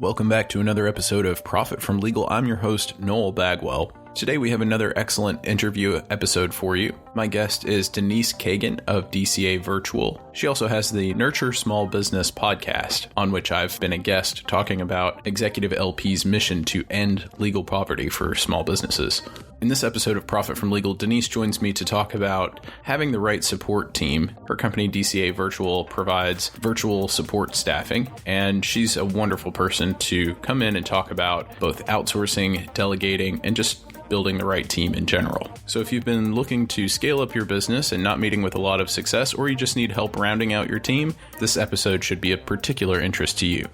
Welcome back to another episode of Profit from Legal. I'm your host, Noel Bagwell. Today we have another excellent interview episode for you. My guest is Denise Cagan of DCA Virtual. She also has the Nuture Small Business podcast, on which I've been a guest talking about Executive LP's mission to end legal poverty for small businesses. In this episode of Profit from Legal, Denise joins me to talk about having the right support team. Her company, DCA Virtual, provides virtual support staffing, and she's a wonderful person to come in and talk about both outsourcing, delegating, and just building the right team in general. So if you've been looking to scale up your business and not meeting with a lot of success, or you just need help rounding out your team, this episode should be of particular interest to you.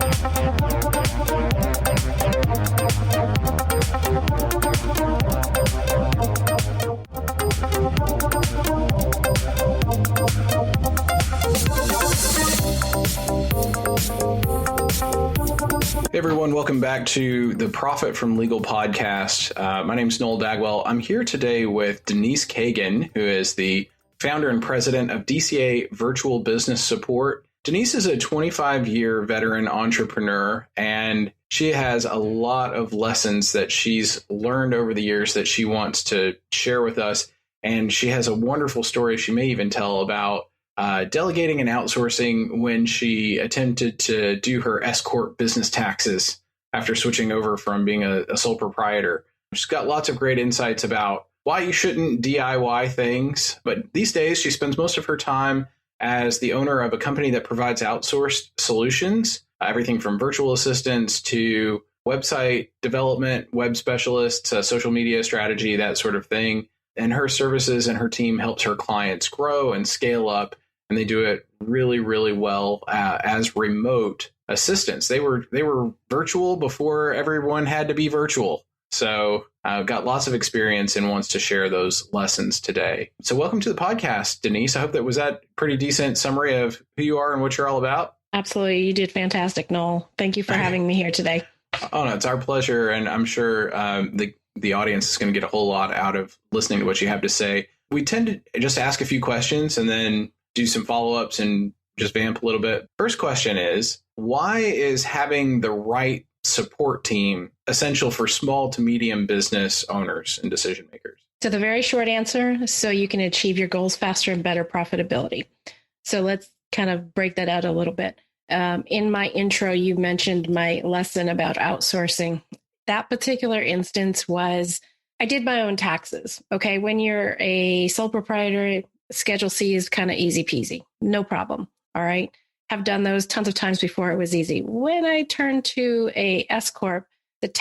Hey everyone, welcome back to the Profit from Legal podcast. My name is Noel Bagwell. I'm here today with Denise Cagan, who is the founder and president of DCA Virtual Business Support. Denise is a 25-year veteran entrepreneur, and she has a lot of lessons that she's learned over the years that she wants to share with us. And she has a wonderful story she may even tell about delegating and outsourcing when she attempted to do her S-Corp business taxes after switching over from being a sole proprietor. She's got lots of great insights about why you shouldn't DIY things. But these days, she spends most of her time as the owner of a company that provides outsourced solutions, everything from virtual assistants to website development, web specialists, social media strategy, that sort of thing. And her services and her team helps her clients grow and scale up. And they do it really, really well as remote assistants. They were virtual before everyone had to be virtual. So got lots of experience and wants to share those lessons today. So welcome to the podcast, Denise. I hope that was that pretty decent summary of who you are and what you're all about. Absolutely. You did fantastic, Noel. Thank you for having me here today. Oh, no, it's our pleasure. And I'm sure the audience is going to get a whole lot out of listening to what you have to say. We tend to just ask a few questions and then do some follow-ups and just vamp a little bit. First question is, why is having the right support team essential for small to medium business owners and decision makers? So the very short answer, so you can achieve your goals faster and better profitability. So let's kind of break that out a little bit. In my intro, you mentioned my lesson about outsourcing. That particular instance was, I did my own taxes. Okay. When you're a sole proprietor, Schedule C is kind of easy peasy. No problem. All right. Have done those tons of times before. It was easy. When I turned to a S Corp, the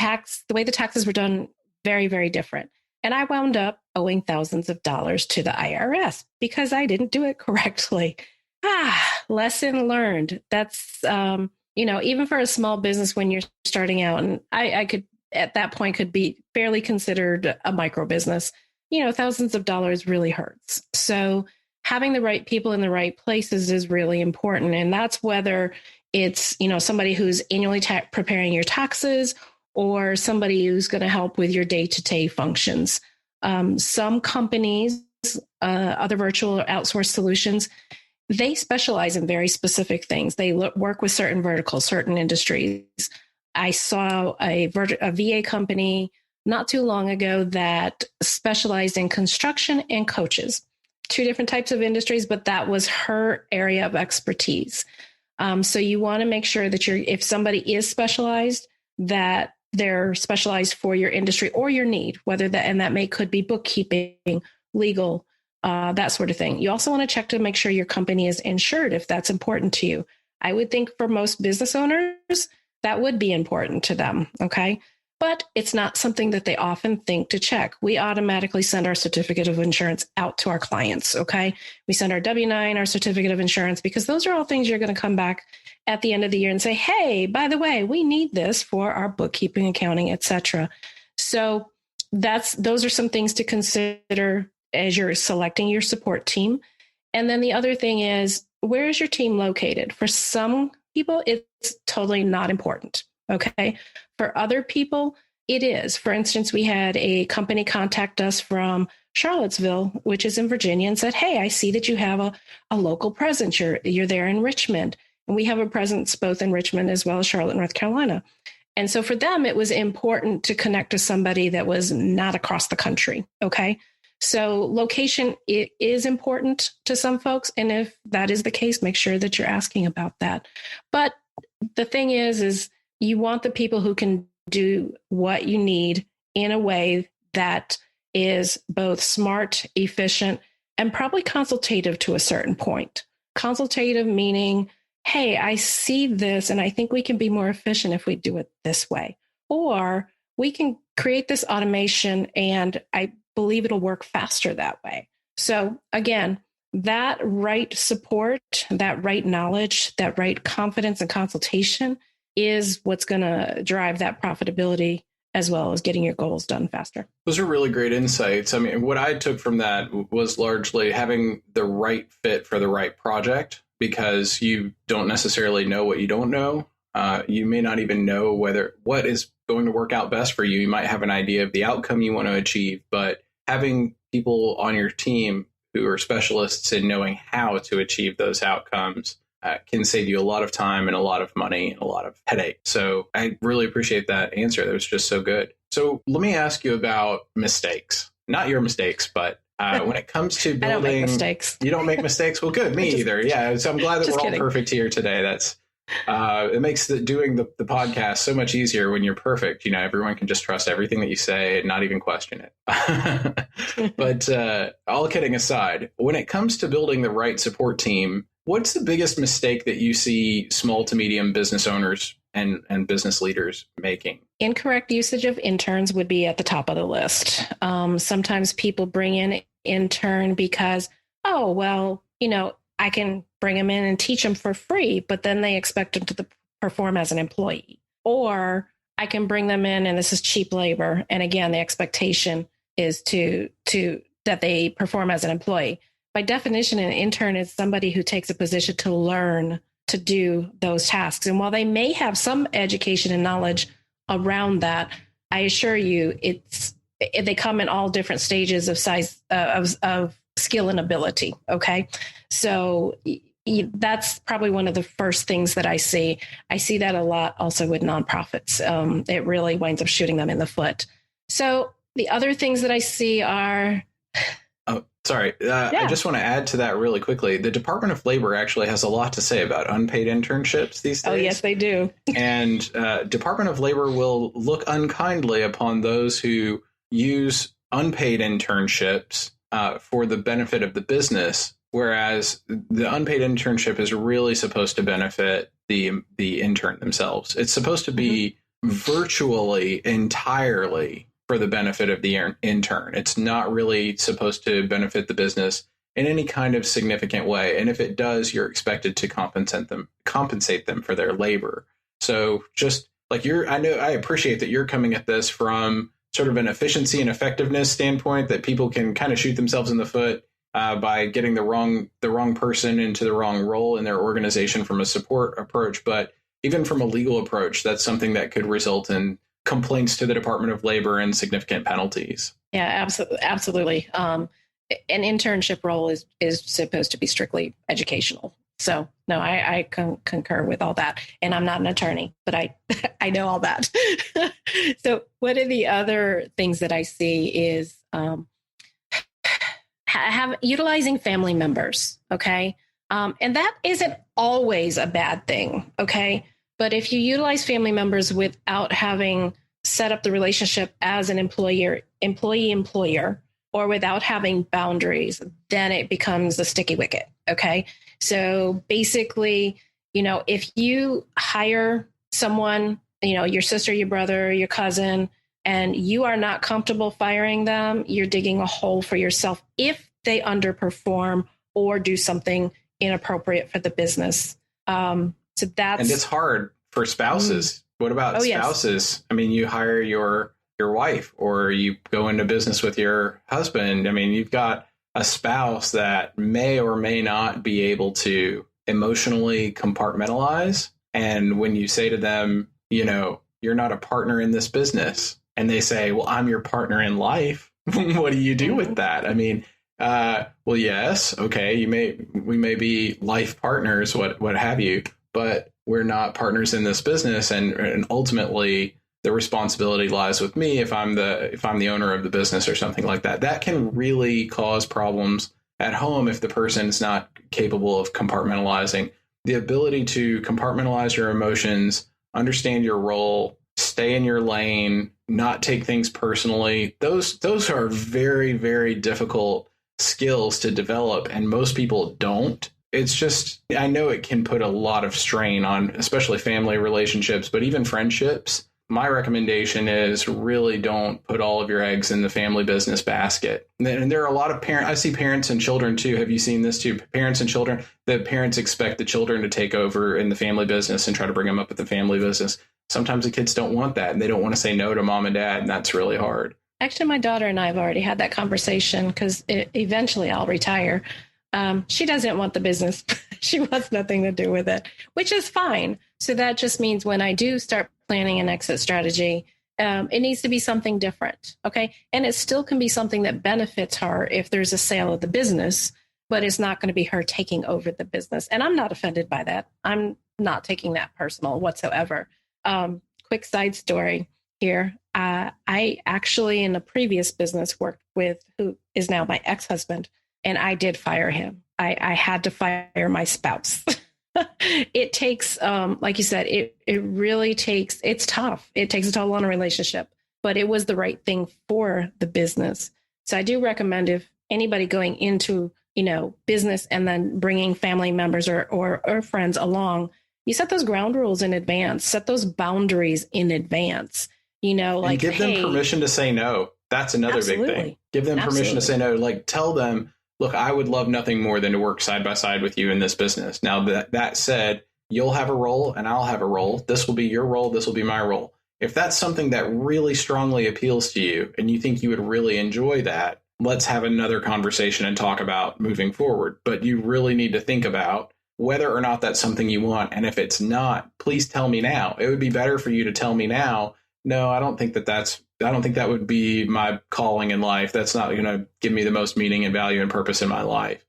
way the taxes were done, very, very different. And I wound up owing thousands of dollars to the IRS because I didn't do it correctly. Lesson learned. That's, even for a small business when you're starting out, and I could, at that point, could be barely considered a micro business. Thousands of dollars really hurts. So having the right people in the right places is really important. And that's whether it's, somebody who's annually preparing your taxes or somebody who's going to help with your day-to-day functions. Some companies, other virtual or outsourced solutions, they specialize in very specific things. They work with certain verticals, certain industries. I saw a VA company not too long ago that specialized in construction and coaches, two different types of industries, but that was her area of expertise. So you want to make sure that if somebody is specialized, that they're specialized for your industry or your need, that could be bookkeeping, legal, that sort of thing. You also want to check to make sure your company is insured if that's important to you. I would think for most business owners, that would be important to them. Okay. But it's not something that they often think to check. We automatically send our certificate of insurance out to our clients, okay? We send our W-9, our certificate of insurance, because those are all things you're going to come back at the end of the year and say, hey, by the way, we need this for our bookkeeping, accounting, et cetera. So those are some things to consider as you're selecting your support team. And then the other thing is, where is your team located? For some people, it's totally not important. Okay. For other people, it is. For instance, we had a company contact us from Charlottesville, which is in Virginia, and said, hey, I see that you have a local presence. You're there in Richmond. And we have a presence both in Richmond as well as Charlotte, North Carolina. And so for them, it was important to connect to somebody that was not across the country. Okay. So location, it is important to some folks. And if that is the case, make sure that you're asking about that. But the thing is you want the people who can do what you need in a way that is both smart, efficient, and probably consultative to a certain point. Consultative meaning, hey, I see this and I think we can be more efficient if we do it this way. Or we can create this automation and I believe it'll work faster that way. So again, that right support, that right knowledge, that right confidence and consultation is what's going to drive that profitability as well as getting your goals done faster. Those are really great insights. I mean, what I took from that was largely having the right fit for the right project, because you don't necessarily know what you don't know. You may not even know what is going to work out best for you. You might have an idea of the outcome you want to achieve, but having people on your team who are specialists in knowing how to achieve those outcomes can save you a lot of time and a lot of money and a lot of headache. So I really appreciate that answer. That was just so good. So let me ask you about mistakes. Not your mistakes, but when it comes to building, I don't make mistakes. You don't make mistakes? Well, good. Me either. Yeah. So I'm glad that we're kidding. all perfect here today. That's it makes doing the podcast so much easier when you're perfect. You know, everyone can just trust everything that you say and not even question it. But all kidding aside, when it comes to building the right support team, what's the biggest mistake that you see small to medium business owners and business leaders making? Incorrect usage of interns would be at the top of the list. Sometimes people bring in intern because, oh, well, I can bring them in and teach them for free, but then they expect them to perform as an employee. Or I can bring them in and this is cheap labor. And again, the expectation is to that they perform as an employee. By definition, an intern is somebody who takes a position to learn to do those tasks. And while they may have some education and knowledge around that, I assure you, they come in all different stages of size of skill and ability. Okay, so that's probably one of the first things that I see. I see that a lot also with nonprofits. It really winds up shooting them in the foot. So the other things that I see are. Oh, sorry. I just want to add to that really quickly. The Department of Labor actually has a lot to say about unpaid internships these days. Oh, yes, they do. And Department of Labor will look unkindly upon those who use unpaid internships for the benefit of the business, whereas the unpaid internship is really supposed to benefit the intern themselves. It's supposed to be virtually entirely for the benefit of the intern. It's not really supposed to benefit the business in any kind of significant way. And if it does, you're expected to compensate them for their labor. So just like I appreciate that you're coming at this from sort of an efficiency and effectiveness standpoint, that people can kind of shoot themselves in the foot by getting the wrong person into the wrong role in their organization from a support approach. But even from a legal approach, that's something that could result in complaints to the Department of Labor and significant penalties. Yeah, absolutely. An internship role is supposed to be strictly educational. So no, I concur with all that. And I'm not an attorney, but I know all that. So one of the other things that I see is utilizing family members. Okay. And that isn't always a bad thing. Okay. But if you utilize family members without having set up the relationship as an employee-employer, or without having boundaries, then it becomes a sticky wicket. Okay. So basically, if you hire someone, your sister, your brother, your cousin, and you are not comfortable firing them, you're digging a hole for yourself if they underperform or do something inappropriate for the business. And it's hard for spouses. What about spouses? Yes. I mean, you hire your wife, or you go into business with your husband. I mean, you've got a spouse that may or may not be able to emotionally compartmentalize. And when you say to them, you're not a partner in this business, and they say, well, I'm your partner in life. What do you do with that? I mean, well, yes. Okay. We may be life partners, what have you. but we're not partners in this business. And ultimately, the responsibility lies with me if I'm the owner of the business or something like that. That can really cause problems at home if the person's not capable of compartmentalizing. The ability to compartmentalize your emotions, understand your role, stay in your lane, not take things personally. Those are very, very difficult skills to develop, and most people don't. It's just, I know it can put a lot of strain on, especially family relationships, but even friendships. My recommendation is really don't put all of your eggs in the family business basket. And there are a lot of parents, I see parents and children too. Have you seen this too? Parents and children, the parents expect the children to take over in the family business and try to bring them up with the family business. Sometimes the kids don't want that and they don't want to say no to mom and dad. And that's really hard. Actually, my daughter and I have already had that conversation because eventually I'll retire. She doesn't want the business. She wants nothing to do with it, which is fine. So that just means when I do start planning an exit strategy, it needs to be something different. Okay. And it still can be something that benefits her if there's a sale of the business, but it's not going to be her taking over the business. And I'm not offended by that. I'm not taking that personal whatsoever. Quick side story here. I actually in a previous business worked with who is now my ex-husband, and I did fire him. I had to fire my spouse. It takes, like you said, it really takes, it's tough. It takes a toll on a relationship, but it was the right thing for the business. So I do recommend if anybody going into, business and then bringing family members or friends along, you set those ground rules in advance, set those boundaries in advance, and give them permission to say no. That's another big thing. Give them permission to say no. Like tell them, look, I would love nothing more than to work side by side with you in this business. Now, that said, you'll have a role and I'll have a role. This will be your role. This will be my role. If that's something that really strongly appeals to you and you think you would really enjoy that, let's have another conversation and talk about moving forward. But you really need to think about whether or not that's something you want. And if it's not, please tell me now. It would be better for you to tell me now. No, I don't think that would be my calling in life. That's not going to give me the most meaning and value and purpose in my life.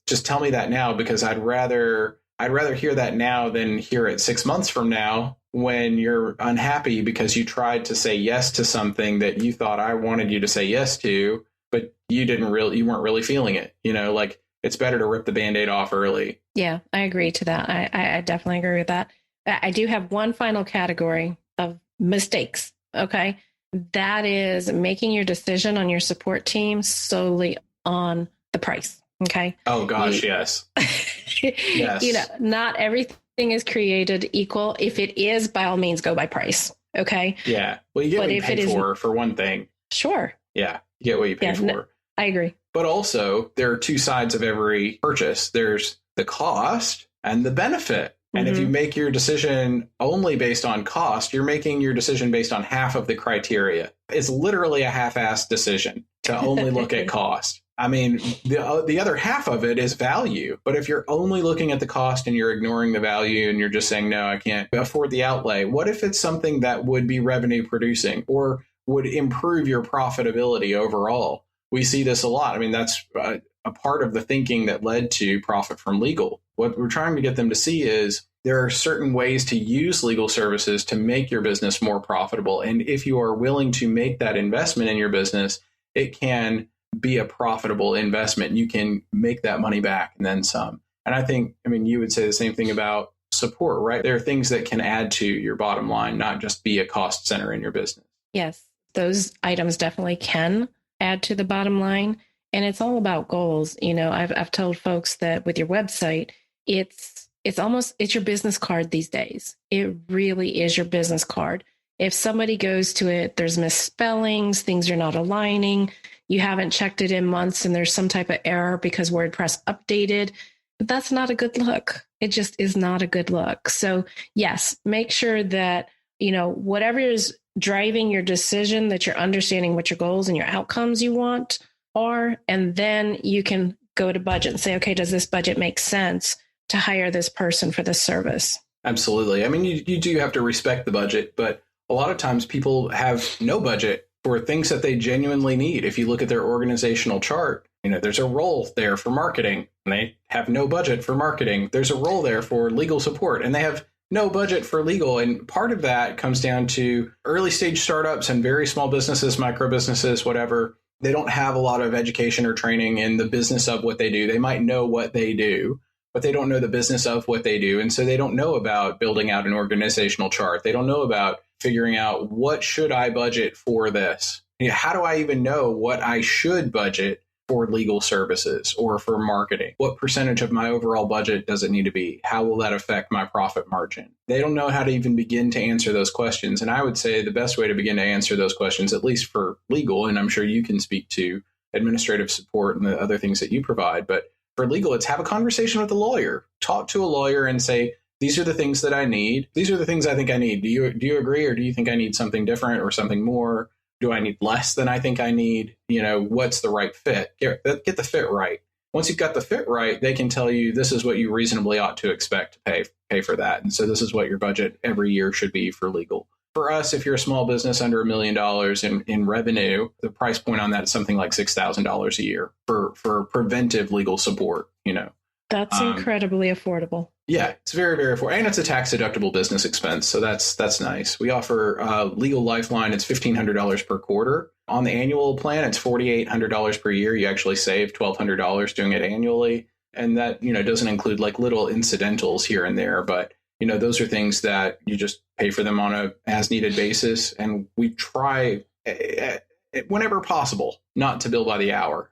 Just tell me that now, because I'd rather hear that now than hear it 6 months from now when you're unhappy because you tried to say yes to something that you thought I wanted you to say yes to, but you weren't really feeling it. Like it's better to rip the Band-Aid off early. Yeah, I agree to that. I definitely agree with that. I do have one final category of mistakes. Okay. That is making your decision on your support team solely on the price. Okay. Oh gosh, yes. Yes. Not everything is created equal. If it is, by all means, go by price. Okay. Yeah. Well, you get what you pay for one thing. Sure. Yeah. You get what you pay for. No, I agree. But also there are two sides of every purchase. There's the cost and the benefit. And if you make your decision only based on cost, you're making your decision based on half of the criteria. It's literally a half-assed decision to only look at cost. I mean, the other half of it is value. But if you're only looking at the cost and you're ignoring the value and you're just saying, no, I can't afford the outlay. What if it's something that would be revenue producing or would improve your profitability overall? We see this a lot. I mean, that's a part of the thinking that led to Profit from Legal. What we're trying to get them to see is there are certain ways to use legal services to make your business more profitable. And if you are willing to make that investment in your business, it can be a profitable investment. You can make that money back and then some. And I think, you would say the same thing about support, right? There are things that can add to your bottom line, not just be a cost center in your business. Yes, those items definitely can add to the bottom line. And it's all about goals. I've told folks that with your website, it's your business card these days. It really is your business card. If somebody goes to it, there's misspellings, things are not aligning, you haven't checked it in months and there's some type of error because WordPress updated, that's not a good look. It just is not a good look. So yes, make sure that, whatever is driving your decision, that you're understanding what your goals and your outcomes you want are, and then you can go to budget and say, okay, does this budget make sense to hire this person for this service? Absolutely. You do have to respect the budget, but a lot of times people have no budget for things that they genuinely need. If you look at their organizational chart, there's a role there for marketing and they have no budget for marketing. There's a role there for legal support and they have no budget for legal. And part of that comes down to early stage startups and very small businesses, micro businesses, whatever. They don't have a lot of education or training in the business of what they do. They might know what they do, but they don't know the business of what they do. And so they don't know about building out an organizational chart. They don't know about figuring out what should I budget for this? How do I even know what I should budget for legal services or for marketing? What percentage of my overall budget does it need to be? How will that affect my profit margin? They don't know how to even begin to answer those questions. And I would say the best way to begin to answer those questions, at least for legal, and I'm sure you can speak to administrative support and the other things that you provide, but for legal, it's have a conversation with a lawyer. Talk to a lawyer and say, these are the things that I need. These are the things I think I need. Do you agree, or do you think I need something different or something more? Do I need less than I think I need? What's the right fit? Get the fit right. Once you've got the fit right, they can tell you this is what you reasonably ought to expect to pay for that. And so this is what your budget every year should be for legal. For us, if you're a small business under $1 million in revenue, the price point on that is something like $6,000 a year for preventive legal support. That's incredibly affordable. Yeah, it's very, very affordable. And it's a tax deductible business expense. So that's nice. We offer Legal Lifeline. It's $1,500 per quarter. On the annual plan, it's $4,800 per year. You actually save $1,200 doing it annually. And that, doesn't include like little incidentals here and there. But, those are things that you just pay for them on a as needed basis. And we try whenever possible not to bill by the hour.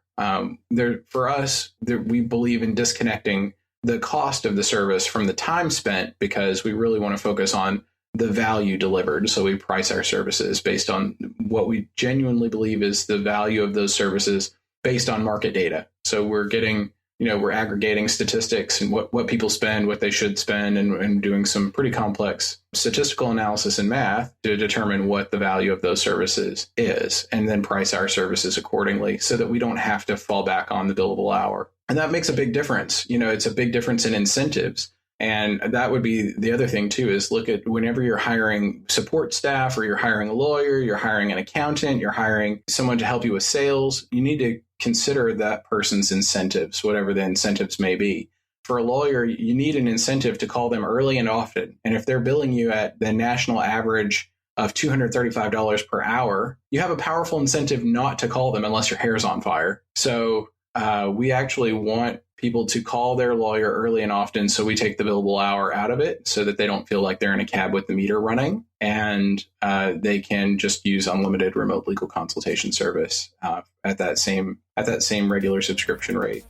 For us, we believe in disconnecting the cost of the service from the time spent because we really want to focus on the value delivered. So we price our services based on what we genuinely believe is the value of those services based on market data. So we're getting, we're aggregating statistics and what people spend, what they should spend, and doing some pretty complex statistical analysis and math to determine what the value of those services is, and then price our services accordingly so that we don't have to fall back on the billable hour. And that makes a big difference. It's a big difference in incentives. And that would be the other thing, too, is look at whenever you're hiring support staff or you're hiring a lawyer, you're hiring an accountant, you're hiring someone to help you with sales, you need to consider that person's incentives, whatever the incentives may be. For a lawyer, you need an incentive to call them early and often. And if they're billing you at the national average of $235 per hour, you have a powerful incentive not to call them unless your hair's on fire. So we actually want people to call their lawyer early and often, so we take the billable hour out of it so that they don't feel like they're in a cab with the meter running, and they can just use unlimited remote legal consultation service at that same regular subscription rate.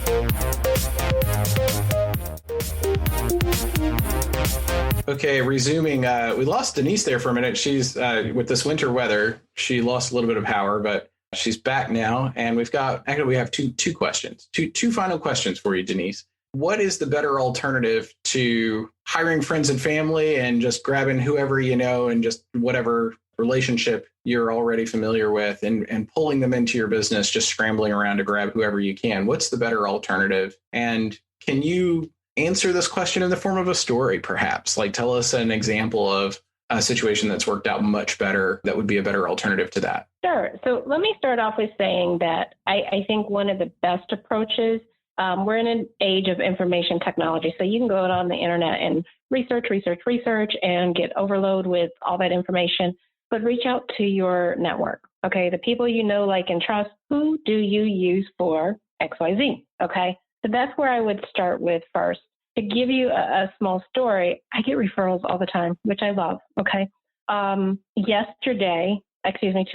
Okay, resuming. We lost Denise there for a minute. She's with this winter weather, she lost a little bit of power, but she's back now, and we have two questions, two final questions for you, Denise. What is the better alternative to hiring friends and family and just grabbing whoever you know and just whatever relationship you're already familiar with and pulling them into your business, just scrambling around to grab whoever you can? What's the better alternative? And can you answer this question in the form of a story, perhaps? Like, tell us an example of a situation that's worked out much better that would be a better alternative to that. Sure. So let me start off with saying that I think one of the best approaches, we're in an age of information technology. So you can go out on the internet and research, and get overload with all that information, but reach out to your network. Okay. The people you know, like, and trust, who do you use for XYZ? Okay. So that's where I would start with first. To give you a small story, I get referrals all the time, which I love. Okay. 2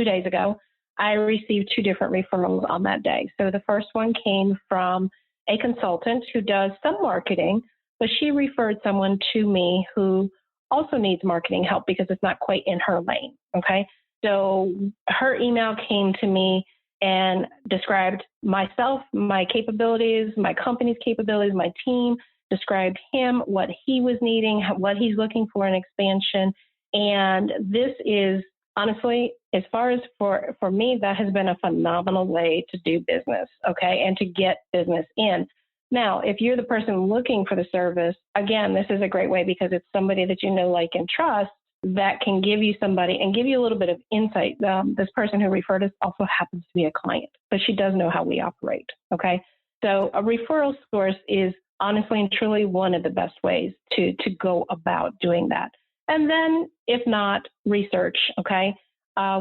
days ago, I received 2 different referrals on that day. So the first one came from a consultant who does some marketing, but she referred someone to me who also needs marketing help because it's not quite in her lane. Okay. So her email came to me and described myself, my capabilities, my company's capabilities, my team, described him, what he was needing, what he's looking for in expansion. And this is honestly, as far as for me, that has been a phenomenal way to do business, okay, and to get business in. Now, if you're the person looking for the service, again, this is a great way because it's somebody that you know, like, and trust. that can give you somebody and give you a little bit of insight. This person who referred us also happens to be a client, but she does know how we operate. Okay. So a referral source is honestly and truly one of the best ways to go about doing that. And then if not, research. Okay.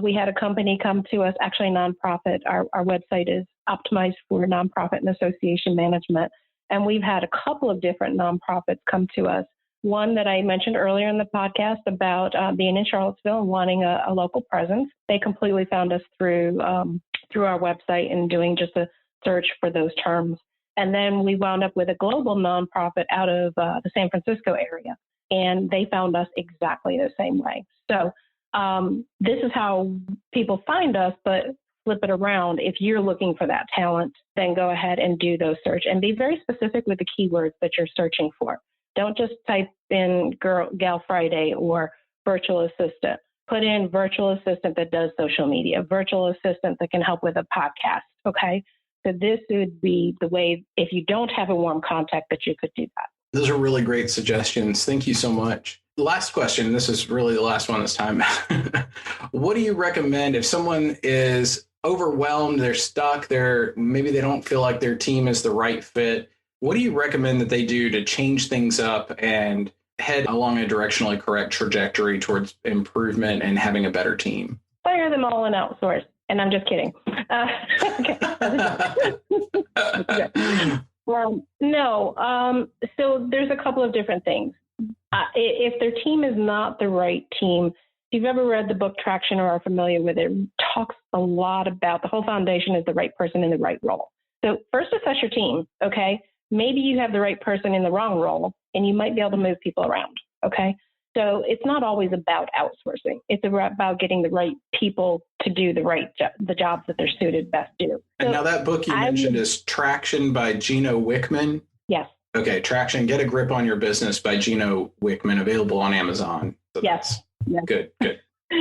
We had a company come to us, actually a nonprofit. Our website is optimized for nonprofit and association management. And we've had a couple of different nonprofits come to us. One that I mentioned earlier in the podcast about being in Charlottesville and wanting a local presence. They completely found us through our website and doing just a search for those terms. And then we wound up with a global nonprofit out of the San Francisco area. And they found us exactly the same way. So this is how people find us, but flip it around. If you're looking for that talent, then go ahead and do those search and be very specific with the keywords that you're searching for. Don't just type in Gal Friday or virtual assistant. Put in virtual assistant that does social media, virtual assistant that can help with a podcast. Okay. So this would be the way, if you don't have a warm contact, that you could do that. Those are really great suggestions. Thank you so much. Last question. This is really the last one this time. What do you recommend if someone is overwhelmed, they're stuck, maybe they don't feel like their team is the right fit? What do you recommend that they do to change things up and head along a directionally correct trajectory towards improvement and having a better team? Fire them all and outsource. And I'm just kidding. No. So there's a couple of different things. If their team is not the right team, if you've ever read the book Traction or are familiar with it, it talks a lot about the whole foundation is the right person in the right role. So first assess your team, okay? Maybe you have the right person in the wrong role and you might be able to move people around, okay? So it's not always about outsourcing. It's about getting the right people to do the jobs that they're suited best to. And now that book you mentioned is Traction by Gino Wickman? Yes. Okay, Traction, Get a Grip on Your Business by Gino Wickman, available on Amazon. So yes. Good.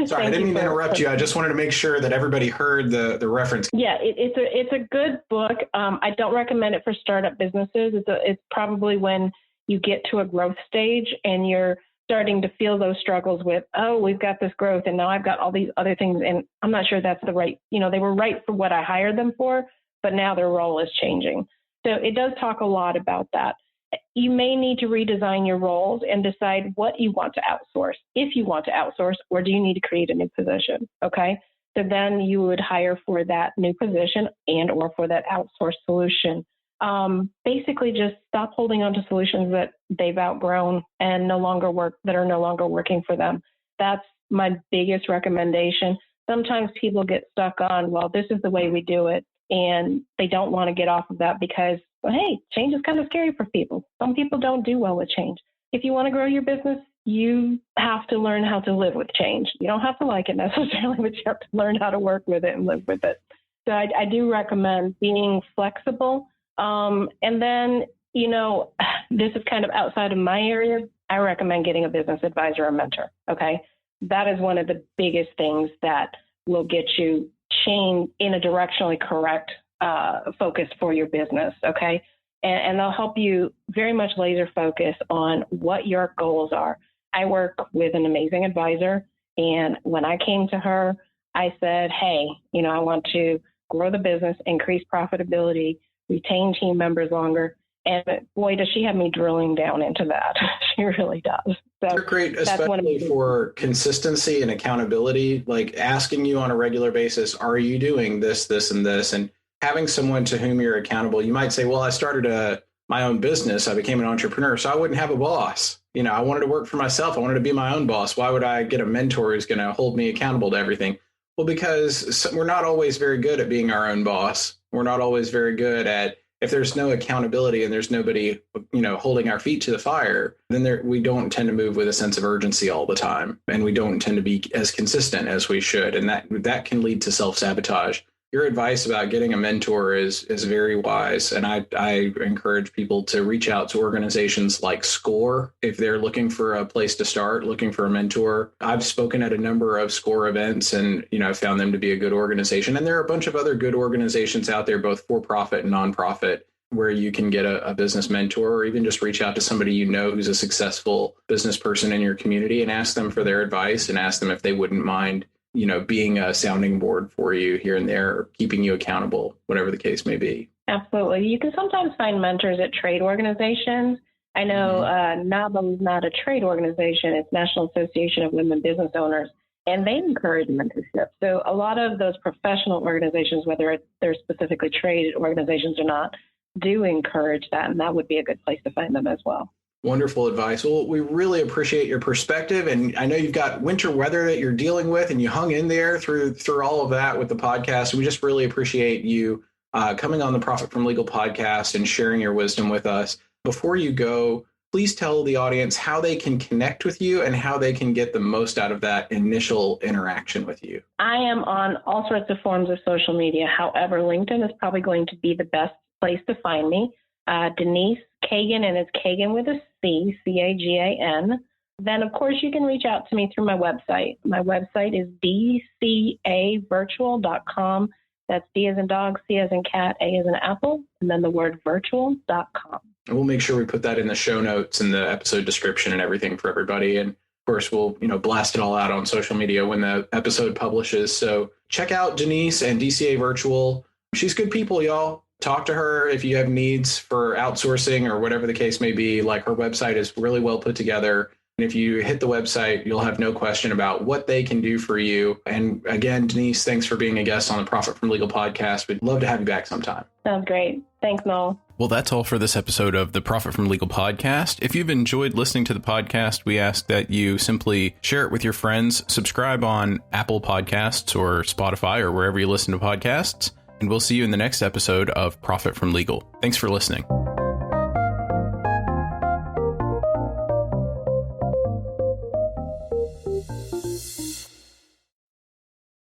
Sorry, I didn't mean to interrupt you. I just wanted to make sure that everybody heard the reference. Yeah, it's a good book. I don't recommend it for startup businesses. It's probably when you get to a growth stage and you're starting to feel those struggles with, we've got this growth and now I've got all these other things and I'm not sure that's the right, they were right for what I hired them for, but now their role is changing. So it does talk a lot about that. You may need to redesign your roles and decide what you want to outsource, if you want to outsource, or do you need to create a new position? Okay. So then you would hire for that new position and or for that outsourced solution. Basically just stop holding on to solutions that they've outgrown and no longer working for them. That's my biggest recommendation. Sometimes people get stuck on, well, this is the way we do it. And they don't want to get off of that because, hey, change is kind of scary for people. Some people don't do well with change. If you want to grow your business, you have to learn how to live with change. You don't have to like it necessarily, but you have to learn how to work with it and live with it. So I do recommend being flexible. And then, this is kind of outside of my area. I recommend getting a business advisor or mentor. Okay. That is one of the biggest things that will get you change in a directionally correct focus for your business. Okay. And they'll help you very much laser focus on what your goals are. I work with an amazing advisor. And when I came to her, I said, hey, I want to grow the business, increase profitability, retain team members longer. And boy, does she have me drilling down into that. She really does. So they're great, especially for consistency and accountability, like asking you on a regular basis, are you doing this, this, and this? And having someone to whom you're accountable. You might say, well, I started my own business. I became an entrepreneur, so I wouldn't have a boss. I wanted to work for myself. I wanted to be my own boss. Why would I get a mentor who's going to hold me accountable to everything? Well, because we're not always very good at being our own boss. We're not always very good at, if there's no accountability and there's nobody, holding our feet to the fire, then we don't tend to move with a sense of urgency all the time. And we don't tend to be as consistent as we should. And that can lead to self-sabotage. Your advice about getting a mentor is very wise. And I encourage people to reach out to organizations like SCORE if they're looking for a place to start, looking for a mentor. I've spoken at a number of SCORE events and, found them to be a good organization. And there are a bunch of other good organizations out there, both for profit and nonprofit, where you can get a business mentor, or even just reach out to somebody you know who's a successful business person in your community and ask them for their advice and ask them if they wouldn't mind, being a sounding board for you here and there, or keeping you accountable, whatever the case may be. Absolutely. You can sometimes find mentors at trade organizations. I know NABA is not a trade organization. It's National Association of Women Business Owners, and they encourage mentorship. So a lot of those professional organizations, whether they're specifically trade organizations or not, do encourage that, and that would be a good place to find them as well. Wonderful advice. Well, we really appreciate your perspective. And I know you've got winter weather that you're dealing with, and you hung in there through all of that with the podcast. We just really appreciate you coming on the Profit from Legal podcast and sharing your wisdom with us. Before you go, please tell the audience how they can connect with you and how they can get the most out of that initial interaction with you. I am on all sorts of forms of social media. However, LinkedIn is probably going to be the best place to find me. Denise Cagan, and it's Cagan with a C, Cagan. Then, of course, you can reach out to me through my website. My website is DCAVirtual.com. That's D as in dog, C as in cat, A as in apple, and then the word virtual.com. And we'll make sure we put that in the show notes and the episode description and everything for everybody. And of course, we'll, blast it all out on social media when the episode publishes. So check out Denise and DCA Virtual. She's good people, y'all. Talk to her if you have needs for outsourcing or whatever the case may be. Like, her website is really well put together. And if you hit the website, you'll have no question about what they can do for you. And again, Denise, thanks for being a guest on the Profit from Legal podcast. We'd love to have you back sometime. Sounds great. Thanks, Noel. Well, that's all for this episode of the Profit from Legal podcast. If you've enjoyed listening to the podcast, we ask that you simply share it with your friends, subscribe on Apple Podcasts or Spotify or wherever you listen to podcasts. And we'll see you in the next episode of Profit from Legal. Thanks for listening.